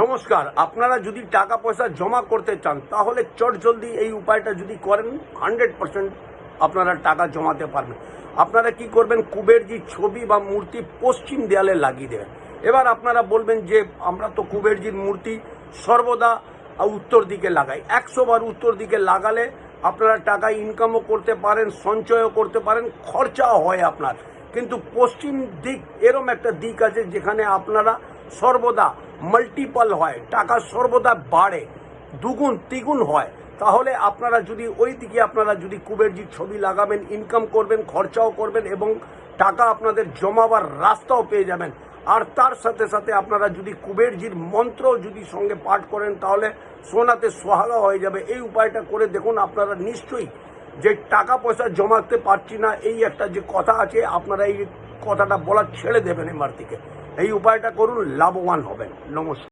নমস্কার। আপনারা যদি টাকা পয়সা জমা করতে চান তাহলে চটজলদি এই উপায়টা যদি করেন 100% আপনারা টাকা জমাতে পারবেন। আপনারা কি করবেন, কুবেরজির ছবি বা মূর্তি পশ্চিম দেয়ালে লাগিয়ে দেবেন। এবার আপনারা বলবেন যে আমরা তো কুবেরজির মূর্তি সর্বদা উত্তর দিকে লাগাই। 100 বার উত্তর দিকে লাগালে আপনারা টাকা ইনকামও করতে পারেন, সঞ্চয়ও করতে পারেন, খরচাও হয় আপনার। কিন্তু পশ্চিম দিক এরম একটা দিক আছে যেখানে আপনারা সর্বদা মাল্টিপল হয়, টাকা সর্বদা বাড়ে, দুগুণ তিগুণ হয়। তাহলে আপনারা যদি ওই দিকে আপনারা যদি কুবেরজির ছবি লাগাবেন, ইনকাম করবেন, খরচাও করবেন এবং টাকা আপনাদের জমাবার রাস্তাও পেয়ে যাবেন। আর তার সাথে সাথে আপনারা যদি কুবেরজির মন্ত্র যদি সঙ্গে পাঠ করেন তাহলে সোনাতে সোহাগা হয়ে যাবে। এই উপায়টা করে দেখুন, আপনারা নিশ্চয়ই যে টাকা পয়সা জমাতে পারছি না এই একটা যে কথা আছে, আপনারা এই কথাটা বলা ছেড়ে দেবেন এবার থেকে। এই উপায়টা করুন, লাভবান হবেন। নমস্কার।